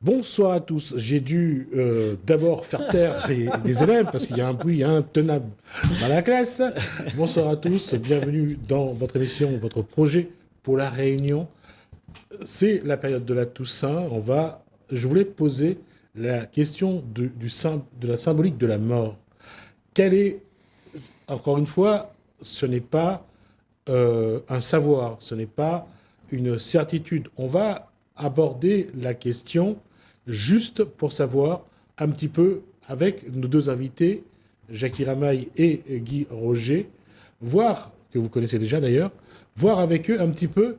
Bonsoir à tous. J'ai dû d'abord faire taire les élèves parce qu'il y a un bruit intenable dans la classe. Bonsoir à tous. Bienvenue dans votre émission, votre projet pour la Réunion. C'est la période de la Toussaint. Je voulais poser la question de la symbolique de la mort. Quelle est, encore une fois, ce n'est pas un savoir, ce n'est pas une certitude. On va aborder la question juste pour savoir un petit peu avec nos deux invités, Jackie Ramaille et Guy Roger, voir, que vous connaissez déjà d'ailleurs, voir avec eux un petit peu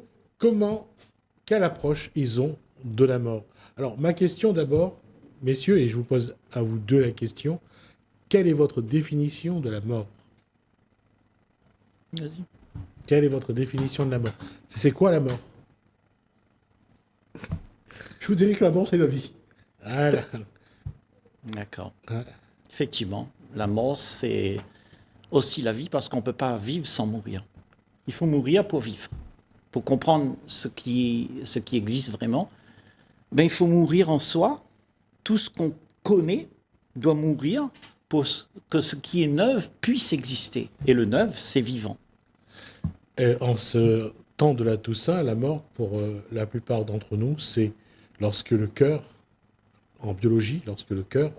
quelle approche ils ont de la mort. Alors, ma question d'abord, messieurs, et je vous pose à vous deux la question, quelle est votre définition de la mort? Vas-y. Quelle est votre définition de la mort? C'est quoi la mort? Je vous dirais que la mort, c'est la vie. Voilà. D'accord. Ouais. Effectivement, la mort, c'est aussi la vie parce qu'on ne peut pas vivre sans mourir. Il faut mourir pour vivre. Pour comprendre ce qui existe vraiment, ben, il faut mourir en soi. Tout ce qu'on connaît doit mourir pour que ce qui est neuf puisse exister. Et le neuf, c'est vivant. Et en ce temps de la Toussaint, la mort, pour la plupart d'entre nous, c'est lorsque le cœur, en biologie, lorsque le cœur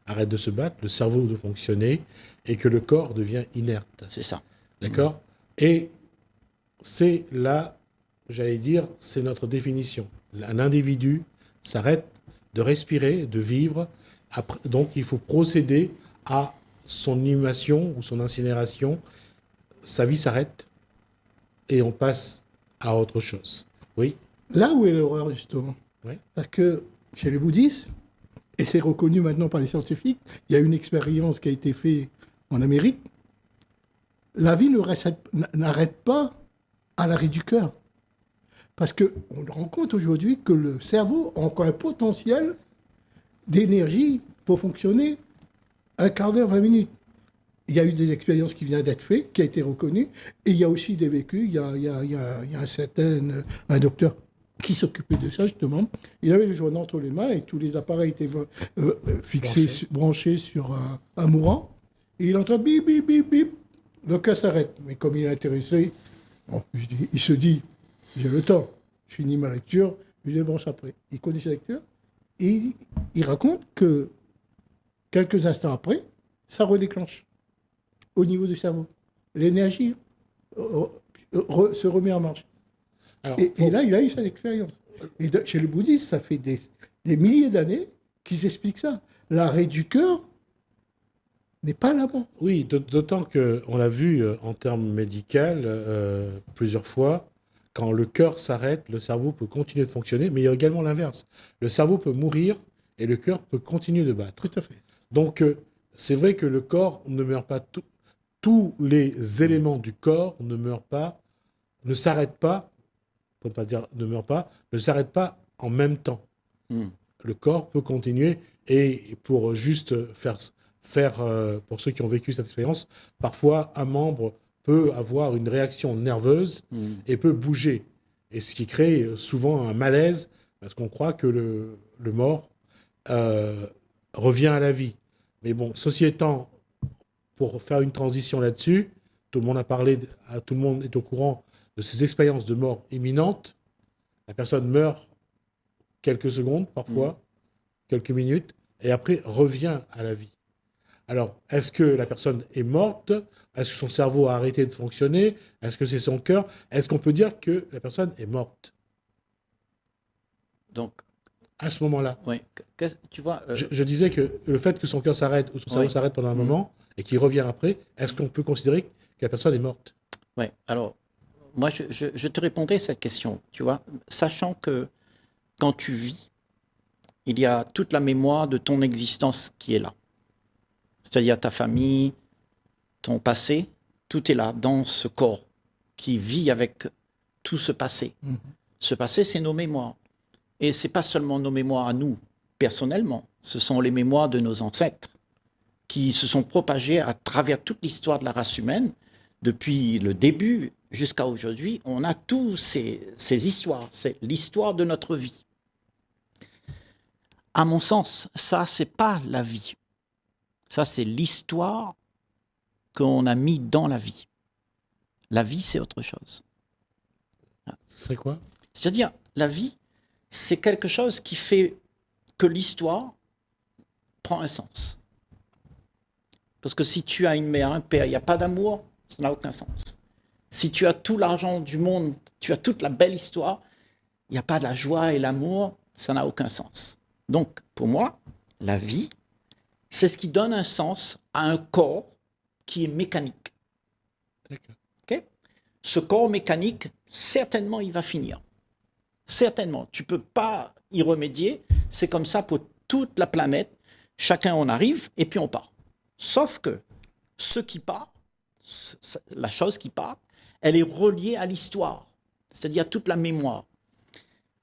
arrête de se battre, le cerveau de fonctionner, et que le corps devient inerte. C'est ça. D'accord? Et c'est là, j'allais dire, c'est notre définition. Un individu s'arrête de respirer, de vivre, donc il faut procéder à son inhumation ou son incinération. Sa vie s'arrête et on passe à autre chose. Oui? Là où est l'horreur, justement. Oui. Parce que chez les bouddhistes, et c'est reconnu maintenant par les scientifiques, il y a une expérience qui a été faite en Amérique, la vie n'arrête pas à l'arrêt du cœur. Parce qu'on rend compte aujourd'hui que le cerveau a encore un potentiel d'énergie pour fonctionner un quart d'heure, 20 minutes. Il y a eu des expériences qui viennent d'être faites, qui a été reconnues, et il y a aussi des vécus. Il y a un docteur qui s'occupait de ça, justement. Il avait le journal entre les mains et tous les appareils étaient fixés, branchés sur un mourant. Et il entend bip, bip, bip, bip. Le cœur s'arrête. Mais comme il est intéressé, bon, il se dit, j'ai le temps, je finis ma lecture, je les branche après. Il connaît sa lecture et il raconte que quelques instants après, ça redéclenche au niveau du cerveau. L'énergie se remet en marche. Alors, Et là, il a eu cette expérience. Et chez les bouddhistes, ça fait des milliers d'années qu'ils expliquent ça. L'arrêt du cœur n'est pas la mort. oui, d'autant qu'on l'a vu en termes médicaux plusieurs fois, quand le cœur s'arrête, le cerveau peut continuer de fonctionner, mais il y a également l'inverse. Le cerveau peut mourir et le cœur peut continuer de battre. Tout à fait. Donc, c'est vrai que le corps ne meurt pas. Tous les éléments du corps ne meurent pas, ne s'arrêtent pas, pour ne pas dire ne meurent pas, ne s'arrêtent pas en même temps. Mm. Le corps peut continuer et pour juste pour ceux qui ont vécu cette expérience, parfois un membre peut avoir une réaction nerveuse et peut bouger. Et ce qui crée souvent un malaise parce qu'on croit que le mort revient à la vie. Mais bon, ceci étant, pour faire une transition là-dessus, tout le monde a parlé, tout le monde est au courant de ces expériences de mort imminente. La personne meurt quelques secondes, parfois, quelques minutes, et après revient à la vie. Alors, est-ce que la personne est morte? Est-ce que son cerveau a arrêté de fonctionner? Est-ce que c'est son cœur? Est-ce qu'on peut dire que la personne est morte Donc, à ce moment-là? oui, tu vois, Je disais que le fait que son cœur s'arrête ou son cerveau Oui. s'arrête pendant un moment et qu'il revient après, est-ce qu'on peut considérer que la personne est morte? ouais. Alors, moi, je te répondrai à cette question, tu vois, sachant que quand tu vis, il y a toute la mémoire de ton existence qui est là. C'est-à-dire ta famille, ton passé, tout est là dans ce corps qui vit avec tout ce passé. Ce passé, c'est nos mémoires. Et ce n'est pas seulement nos mémoires à nous, personnellement. Ce sont les mémoires de nos ancêtres qui se sont propagées à travers toute l'histoire de la race humaine. Depuis le début jusqu'à aujourd'hui, on a tous ces histoires. C'est l'histoire de notre vie. À mon sens, ça, c'est pas la vie. Ça, c'est l'histoire qu'on a mis dans la vie. La vie, c'est autre chose. Ce serait quoi? C'est-à-dire, la vie, c'est quelque chose qui fait que l'histoire prend un sens. Parce que si tu as une mère, un père, il n'y a pas d'amour, ça n'a aucun sens. Si tu as tout l'argent du monde, tu as toute la belle histoire, il n'y a pas de la joie et l'amour, ça n'a aucun sens. Donc, pour moi, la vie, c'est ce qui donne un sens à un corps qui est mécanique. D'accord. Okay? Ce corps mécanique, certainement, il va finir. Certainement. Tu ne peux pas y remédier. C'est comme ça pour toute la planète. Chacun en arrive et puis on part. Sauf que ce qui part, la chose qui part, elle est reliée à l'histoire, c'est-à-dire toute la mémoire.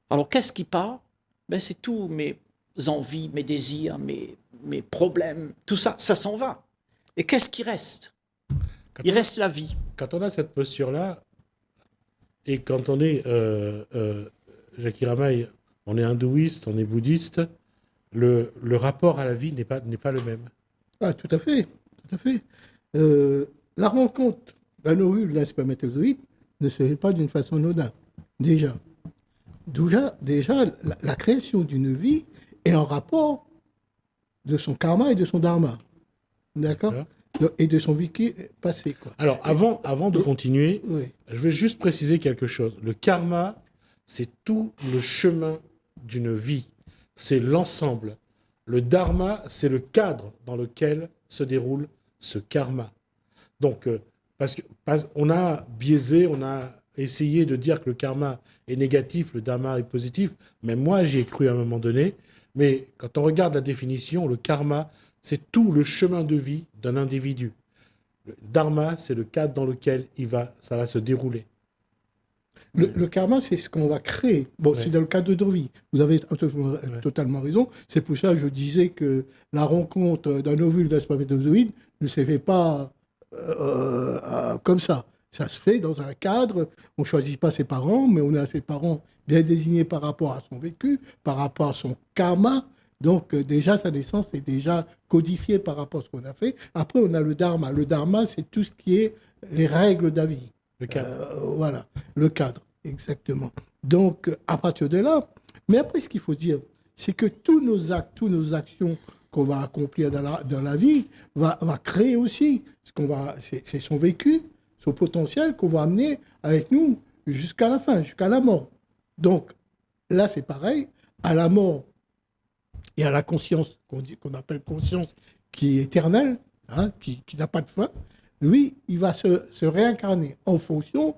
Alors, qu'est-ce qui part? Ben, c'est tous mes envies, mes désirs, mes problèmes, tout ça, ça s'en va. Et qu'est-ce qui reste? Il reste la vie. Quand on a cette posture-là, et quand on est, Jackie Ramaille, on est hindouiste, on est bouddhiste, le rapport à la vie n'est pas le même. Ah, tout à fait, tout à fait. La rencontre d'un ovule d'un spermatozoïde ne se fait pas d'une façon anodine. Déjà, la création d'une vie est en rapport de son karma et de son dharma. D'accord? Et de son vécu passé, quoi. Alors, avant de continuer, Oui. je vais juste préciser quelque chose. Le karma, c'est tout le chemin d'une vie. C'est l'ensemble. Le dharma, c'est le cadre dans lequel se déroule ce karma. Donc, parce qu'on a biaisé, on a essayé de dire que le karma est négatif, le dharma est positif. Mais moi, j'y ai cru à un moment donné. Mais quand on regarde la définition, le karma, c'est tout le chemin de vie d'un individu. Le dharma, c'est le cadre dans lequel ça va se dérouler. Le karma, c'est ce qu'on va créer. Bon, Ouais. c'est dans le cadre de vie. Vous avez totalement raison. C'est pour ça que je disais que la rencontre d'un ovule d'un spermatozoïde ne se fait pas comme ça. Ça se fait dans un cadre. On ne choisit pas ses parents, mais on a ses parents bien désignés par rapport à son vécu, par rapport à son karma. Donc, déjà, sa naissance est déjà codifiée par rapport à ce qu'on a fait. Après, on a le dharma. Le dharma, c'est tout ce qui est les règles de la vie. Le cadre. Voilà, le cadre, exactement. Donc, à partir de là, mais après, ce qu'il faut dire, c'est que tous nos actes, toutes nos actions qu'on va accomplir dans la vie, va créer aussi, c'est son vécu, son potentiel qu'on va amener avec nous jusqu'à la fin, jusqu'à la mort. Donc, là, c'est pareil, à la mort et à la conscience, qu'on appelle conscience, qui est éternelle, hein, qui n'a pas de fin, lui, il va se réincarner en fonction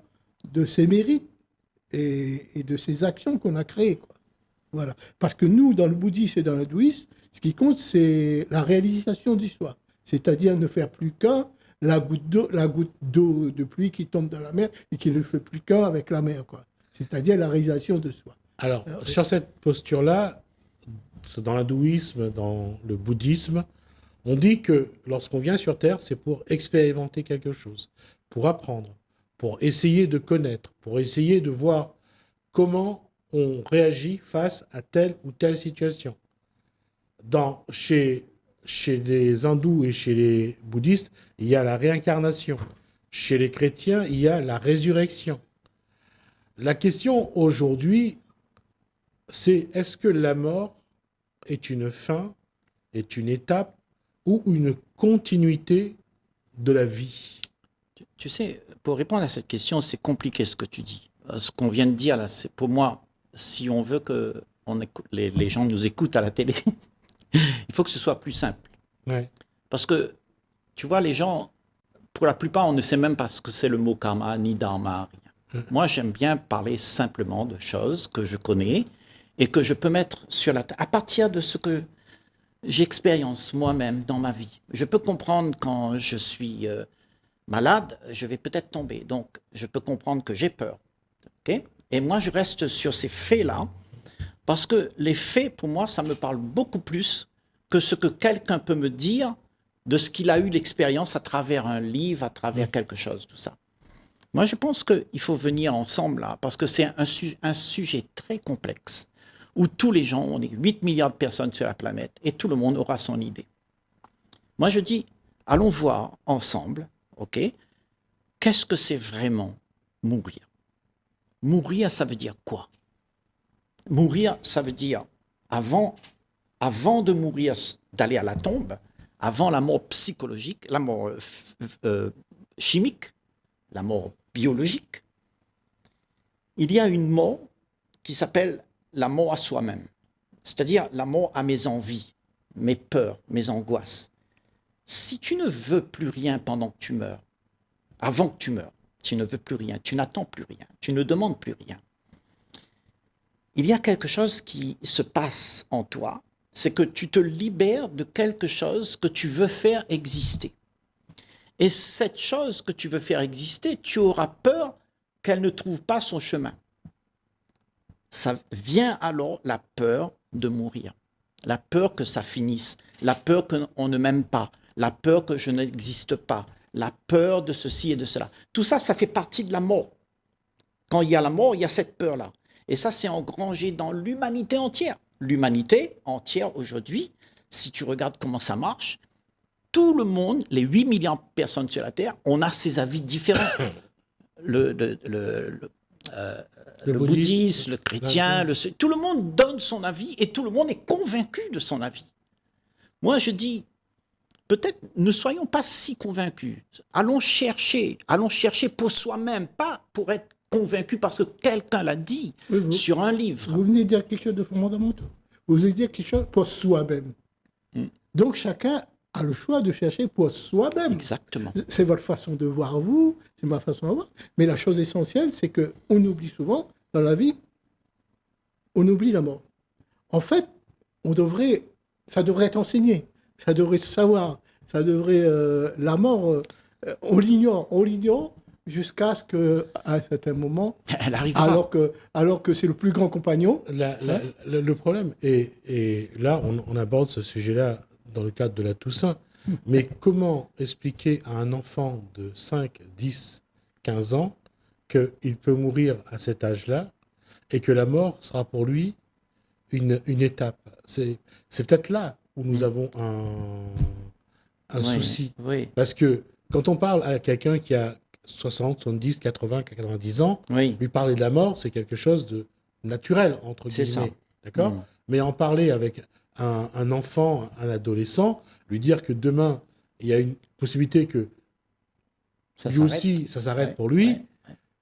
de ses mérites et de ses actions qu'on a créées, quoi. Voilà. Parce que nous, dans le bouddhisme et dans l'hindouisme, ce qui compte, c'est la réalisation du soi. C'est-à-dire ne faire plus qu'un, la goutte d'eau de pluie qui tombe dans la mer et qui ne fait plus qu'un avec la mer, quoi. C'est-à-dire la réalisation de soi. Alors, sur cette posture-là, dans l'hindouisme, dans le bouddhisme, on dit que lorsqu'on vient sur Terre, c'est pour expérimenter quelque chose, pour apprendre, pour essayer de connaître, pour essayer de voir comment on réagit face à telle ou telle situation. Chez les hindous et chez les bouddhistes, il y a la réincarnation. Chez les chrétiens, il y a la résurrection. La question aujourd'hui, c'est est-ce que la mort est une fin, est une étape ou une continuité de la vie? Tu sais, pour répondre à cette question, c'est compliqué ce que tu dis. Ce qu'on vient de dire là, c'est pour moi, si on veut que les gens nous écoutent à la télé, il faut que ce soit plus simple. Ouais. Parce que, tu vois, les gens, pour la plupart, on ne sait même pas ce que c'est le mot karma, ni dharma, rien. Moi, j'aime bien parler simplement de choses que je connais et que je peux mettre sur la table à partir de ce que j'expérience moi-même dans ma vie. Je peux comprendre quand je suis malade, je vais peut-être tomber. Donc, je peux comprendre que j'ai peur. Okay? Et moi, je reste sur ces faits-là parce que les faits, pour moi, ça me parle beaucoup plus que ce que quelqu'un peut me dire de ce qu'il a eu l'expérience à travers un livre, à travers quelque chose, tout ça. Moi, je pense qu'il faut venir ensemble là, parce que c'est un sujet très complexe. où tous les gens, on est 8 milliards de personnes sur la planète, et tout le monde aura son idée. Moi, je dis, allons voir ensemble, ok, qu'est-ce que c'est vraiment mourir? Mourir, ça veut dire quoi? Mourir, ça veut dire, avant de mourir, d'aller à la tombe, avant la mort psychologique, la mort chimique, la mort biologique, il y a une mort qui s'appelle la mort à soi-même, c'est-à-dire la mort à mes envies, mes peurs, mes angoisses. Si tu ne veux plus rien pendant que tu meurs, avant que tu meurs, tu ne veux plus rien, tu n'attends plus rien, tu ne demandes plus rien, il y a quelque chose qui se passe en toi, c'est que tu te libères de quelque chose que tu veux faire exister. Et cette chose que tu veux faire exister, tu auras peur qu'elle ne trouve pas son chemin. Ça vient alors la peur de mourir, la peur que ça finisse, la peur qu'on ne m'aime pas, la peur que je n'existe pas, la peur de ceci et de cela. Tout ça, ça fait partie de la mort. Quand il y a la mort, il y a cette peur-là. Et ça, c'est engrangé dans l'humanité entière. L'humanité entière aujourd'hui, si tu regardes comment ça marche, tout le monde, les 8 milliards de personnes sur la Terre, on a ses avis différents. Le bouddhiste, le chrétien, tout le monde donne son avis et tout le monde est convaincu de son avis. Moi, je dis, peut-être ne soyons pas si convaincus. Allons chercher pour soi-même, pas pour être convaincus parce que quelqu'un l'a dit sur un livre. Vous venez de dire quelque chose de fondamental. Vous venez de dire quelque chose pour soi-même. Donc chacun a le choix de chercher pour soi-même. Exactement. C'est votre façon de voir vous, c'est ma façon de voir. Mais la chose essentielle, c'est qu'on oublie souvent, dans la vie, on oublie la mort. En fait, ça devrait être enseigné, ça devrait se savoir, ça devrait... la mort, on l'ignore jusqu'à ce qu'à un certain moment, elle arrivera. Alors que c'est le plus grand compagnon. Le problème, et là, on aborde ce sujet-là dans le cadre de la Toussaint, mais comment expliquer à un enfant de 5, 10, 15 ans qu'il peut mourir à cet âge-là et que la mort sera pour lui une étape? C'est peut-être là où nous avons un souci. Oui. Parce que quand on parle à quelqu'un qui a 60, 70, 80, 90 ans, lui parler de la mort, c'est quelque chose de naturel, entre guillemets. C'est ça. D'accord ? Mais en parler avec un enfant, un adolescent, lui dire que demain, il y a une possibilité que lui aussi, ça s'arrête pour lui,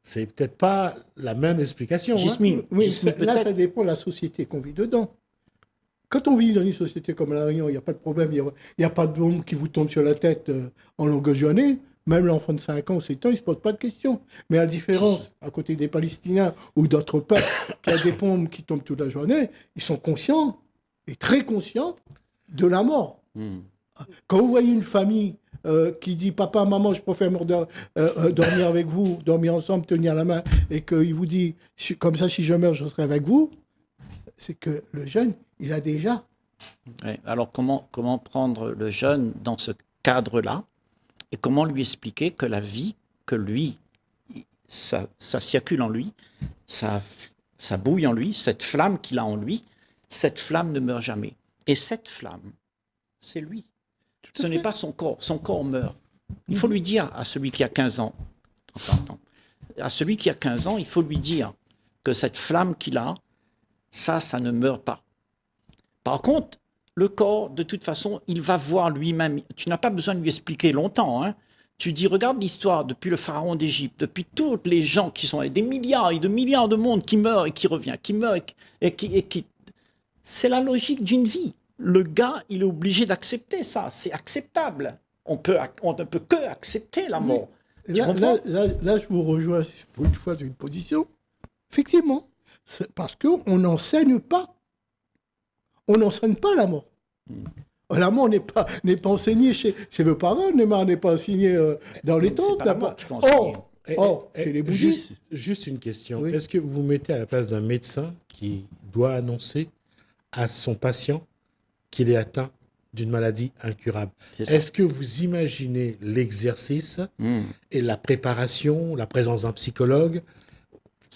c'est peut-être pas la même explication. Oui, là, ça dépend de la société qu'on vit dedans. Quand on vit dans une société comme La Réunion, il n'y a pas de problème, il n'y a pas de bombe qui vous tombe sur la tête en longueur de journée. Même l'enfant de 5 ans ou 7 ans, il ne se pose pas de questions. Mais à la différence, à côté des Palestiniens ou d'autres peuples qui ont des bombes qui tombent toute la journée, ils sont conscients, et très conscients, de la mort. Quand vous voyez une famille qui dit « Papa, maman, je préfère dormir avec vous, dormir ensemble, tenir la main », et qu'il vous dit « Comme ça, si je meurs, je serai avec vous », c'est que le jeune, il a déjà... Ouais. Alors, comment prendre le jeune dans ce cadre-là et comment lui expliquer que la vie, que lui, ça circule en lui, ça bouille en lui, cette flamme qu'il a en lui, cette flamme ne meurt jamais. Et cette flamme, c'est lui. Ce n'est pas son corps. Son corps meurt. Il faut lui dire à celui qui a 15 ans, à celui qui a 15 ans, il faut lui dire que cette flamme qu'il a, ça ne meurt pas. Par contre, le corps, de toute façon, il va voir lui-même. Tu n'as pas besoin de lui expliquer longtemps. Hein. Tu dis, regarde l'histoire depuis le pharaon d'Égypte, depuis tous les gens qui sont... Des milliards et de milliards de monde qui meurent et qui revient, qui meurt et qui... C'est la logique d'une vie. Le gars, il est obligé d'accepter ça. C'est acceptable. On ne peut que accepter la mort. Là, je vous rejoins pour une fois sur une position. Effectivement, c'est parce qu'on n'enseigne pas. On n'enseigne pas la mort. La mort n'est pas enseignée chez vos parents, la mort n'est pas enseignée dans les temples. Chez les bouddhistes. Juste une question. Oui. Est-ce que vous vous mettez à la place d'un médecin qui doit annoncer à son patient qu'il est atteint d'une maladie incurable? Est-ce que vous imaginez l'exercice et la préparation, la présence d'un psychologue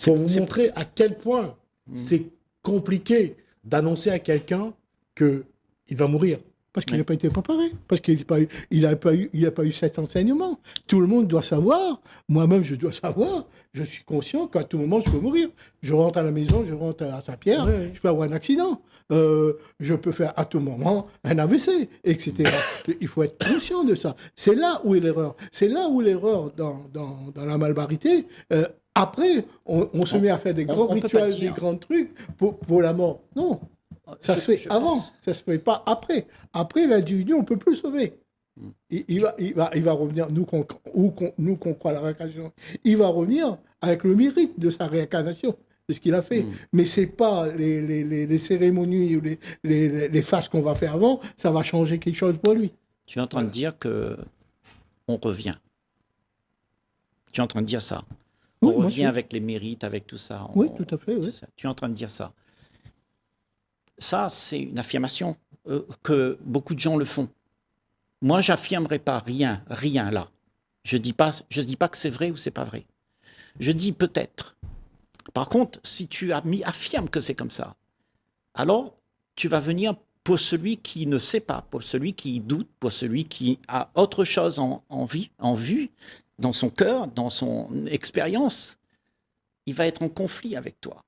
pour vous montrer à quel point c'est compliqué d'annoncer à quelqu'un qu'il va mourir. Parce qu'il n'a pas été préparé, parce qu'il n'a pas eu cet enseignement. Tout le monde doit savoir, moi-même je dois savoir, je suis conscient qu'à tout moment je peux mourir. Je rentre à la maison, je rentre à Saint-Pierre, je peux avoir un accident, je peux faire à tout moment un AVC, etc. Il faut être conscient de ça. C'est là où est l'erreur. C'est là où l'erreur dans la malbarité. Après, on se met à faire des grands rituels, des grands trucs pour la mort. Non. Ça se fait avant, ça se fait pas après. Après, l'individu, on peut plus sauver. Il va revenir, nous qu'on croit à la réincarnation, il va revenir avec le mérite de sa réincarnation, de ce qu'il a fait. Mais c'est pas les cérémonies ou les phases qu'on va faire avant, ça va changer quelque chose pour lui. Tu es en train de dire que on revient. Tu es en train de dire ça. On revient avec les mérites, avec tout ça. Oui, tout à fait. Oui. Tu es en train de dire ça. Ça, c'est une affirmation que beaucoup de gens le font. Moi, j'affirmerai pas rien là. Je dis pas que c'est vrai ou c'est pas vrai. Je dis peut-être. Par contre, si tu affirmes que c'est comme ça, alors tu vas venir pour celui qui ne sait pas, pour celui qui doute, pour celui qui a autre chose en vue, dans son cœur, dans son expérience, il va être en conflit avec toi.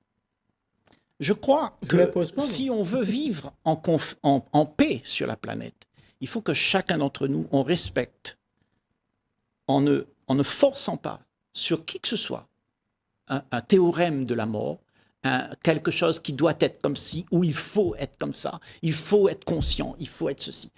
Je crois que si on veut vivre en paix sur la planète, il faut que chacun d'entre nous, on respecte, en ne forçant pas sur qui que ce soit, un théorème de la mort, quelque chose qui doit être comme ci, ou il faut être comme ça, il faut être conscient, il faut être ceci.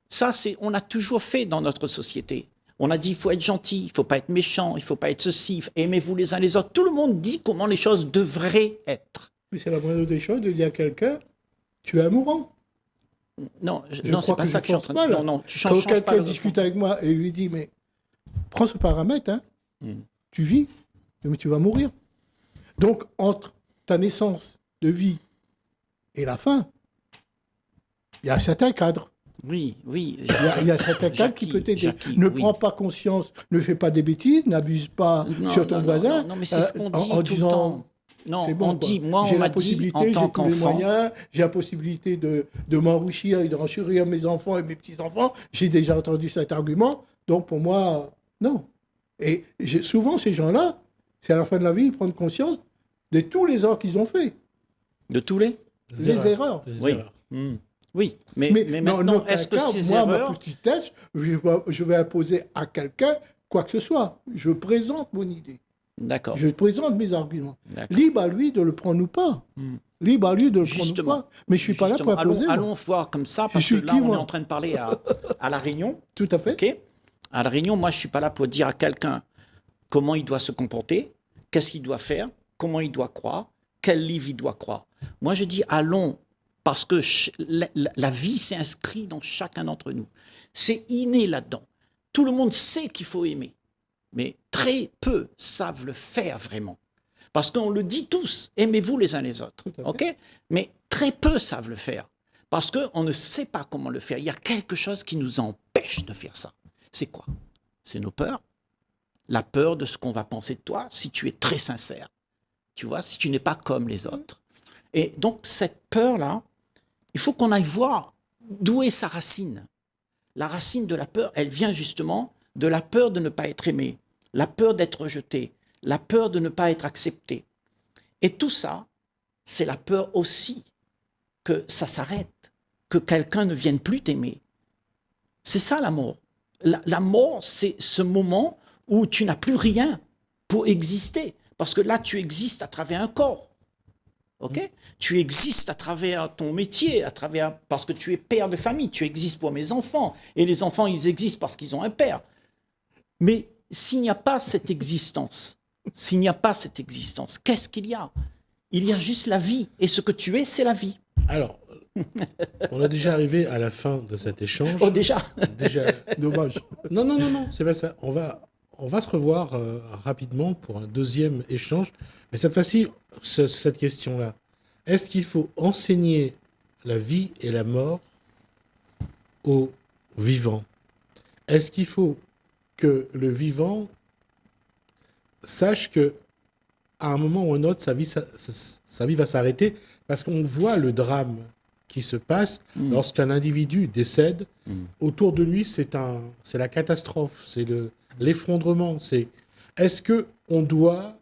Ça, on a toujours fait dans notre société. On a dit, il faut être gentil, il ne faut pas être méchant, il ne faut pas être ceci, aimez-vous les uns les autres. Tout le monde dit comment les choses devraient être. Mais c'est la moindre des choses de dire à quelqu'un, tu es un mourant. Non, c'est pas ça que je suis en train de dire. Non, quand quelqu'un discute avec moi et lui dit, mais prends ce paramètre, tu vis, mais tu vas mourir. Donc, entre ta naissance de vie et la fin, il y a un certain cadre. Oui. Il y a un certain cadre qui peut t'aider. Ne prends pas conscience, ne fais pas des bêtises, n'abuse pas sur ton voisin. Non, mais c'est ce qu'on dit tout le temps. Non, bon, on dit, moi, j'ai on m'a la possibilité, dit en tant qu'enfant. J'ai la possibilité de m'enrichir et de renchir mes enfants et mes petits-enfants. J'ai déjà entendu cet argument. Donc, pour moi, non. Et souvent, ces gens-là, c'est à la fin de la vie, ils prennent conscience de tous les erreurs qu'ils ont fait. De tous les erreurs. Oui. Oui, mais maintenant, est-ce que ces erreurs... Ma petite thèse, je vais imposer à quelqu'un quoi que ce soit. Je présente mon idée. D'accord. Je présente mes arguments. Libre à lui de le prendre ou pas. Libre à lui de le prendre ou pas. Mais je ne suis pas là pour imposer. Allons voir comme ça, parce que là, on est en train de parler à La Réunion. Tout à fait. Okay, à La Réunion, moi, je ne suis pas là pour dire à quelqu'un comment il doit se comporter, qu'est-ce qu'il doit faire, comment il doit croire, quel livre il doit croire. Moi, je dis allons, parce que la vie s'est inscrite dans chacun d'entre nous. C'est inné là-dedans. Tout le monde sait qu'il faut aimer. Mais très peu savent le faire vraiment. Parce qu'on le dit tous, aimez-vous les uns les autres. Okay, mais très peu savent le faire. Parce qu'on ne sait pas comment le faire. Il y a quelque chose qui nous empêche de faire ça. C'est quoi? C'est nos peurs. La peur de ce qu'on va penser de toi si tu es très sincère. Tu vois, si tu n'es pas comme les autres. Et donc, cette peur-là, il faut qu'on aille voir d'où est sa racine. La racine de la peur, elle vient justement de la peur de ne pas être aimé, la peur d'être rejeté, la peur de ne pas être accepté. Et tout ça, c'est la peur aussi que ça s'arrête, que quelqu'un ne vienne plus t'aimer. C'est ça la mort. La mort, c'est ce moment où tu n'as plus rien pour exister. Parce que là, tu existes à travers un corps. Okay? Tu existes à travers ton métier, parce que tu es père de famille. Tu existes pour mes enfants. Et les enfants, ils existent parce qu'ils ont un père. Mais s'il n'y a pas cette existence, qu'est-ce qu'il y a? Il y a juste la vie. Et ce que tu es, c'est la vie. Alors, on est déjà arrivé à la fin de cet échange. Oh, déjà Dommage. Non, c'est pas ça. On va se revoir rapidement pour un deuxième échange. Mais cette fois-ci, cette question-là. Est-ce qu'il faut enseigner la vie et la mort aux vivants? Est-ce qu'il faut que le vivant sache que à un moment ou un autre, sa vie va s'arrêter parce qu'on voit le drame qui se passe lorsqu'un individu décède. Autour de lui, c'est la catastrophe, c'est l'effondrement. Est-ce qu'on doit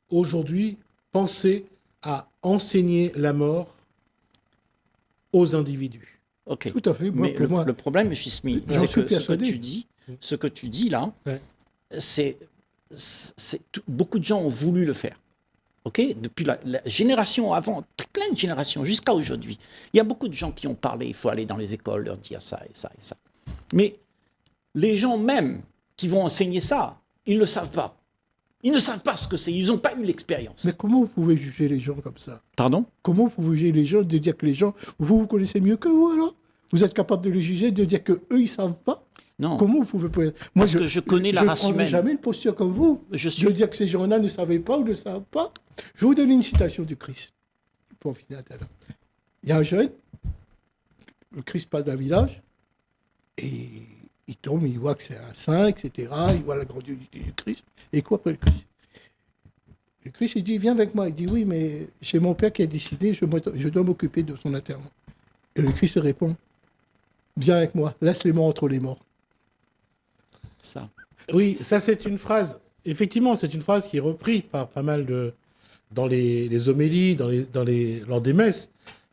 aujourd'hui penser à enseigner la mort aux individus? Ok. Tout à fait. Moi, Mais pour moi, le problème, Chismi, j'en c'est suis que persuadé. ce que tu dis là, Ouais. beaucoup de gens ont voulu le faire. Ok, depuis la génération avant, plein de générations, jusqu'à aujourd'hui. Il y a beaucoup de gens qui ont parlé, il faut aller dans les écoles, leur dire ça et ça et ça. Mais les gens même qui vont enseigner ça, ils ne le savent pas. Ils ne savent pas ce que c'est, ils n'ont pas eu l'expérience. Mais comment vous pouvez juger les gens comme ça? Pardon? Comment vous pouvez juger les gens, de dire que les gens, vous connaissez mieux que vous alors? Vous êtes capable de les juger, de dire qu'eux, ils ne savent pas? Non. Comment vous pouvez... Moi, Parce que je connais la race Je ne prendrai humaine. jamais une posture comme vous. Je De dire que ces gens-là ne savaient pas ou ne savent pas. Je vais vous donner une citation du Christ. Pour finir. Il y a un jeune, le Christ passe d'un village, et il tombe, il voit que c'est un saint, etc. Il voit la grandiosité du Christ. Et quoi après le Christ? Le Christ, il dit, viens avec moi. Il dit, oui, mais c'est mon père qui a décidé, je dois m'occuper de son enterrement. Et le Christ répond, viens avec moi, laisse les morts entre les morts. Ça. Oui, ça c'est une phrase, effectivement, c'est une phrase qui est reprise par pas mal dans les homélies, lors des messes.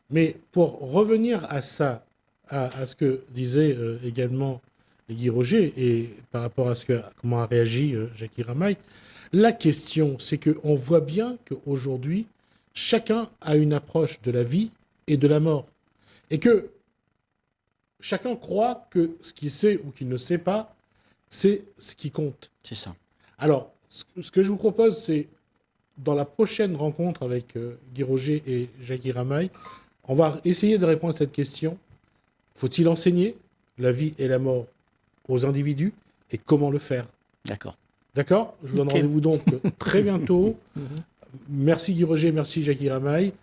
Mais pour revenir à ça, à ce que disait également Guy Roger, et par rapport à comment a réagi Jackie Ramaille, la question, c'est qu'on voit bien qu'aujourd'hui, chacun a une approche de la vie et de la mort. Et que chacun croit que ce qu'il sait ou qu'il ne sait pas, c'est ce qui compte. C'est ça. Alors, ce que je vous propose, c'est, dans la prochaine rencontre avec Guy Roger et Jackie Ramaille, on va essayer de répondre à cette question. Faut-il enseigner la vie et la mort aux individus et comment le faire? D'accord. D'accord? Je vous donne rendez-vous donc très bientôt. Merci Guy Roger, merci Jackie Ramaille.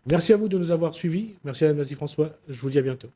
Merci à vous de nous avoir suivis. Merci à Anne-Mathie François. Je vous dis à bientôt.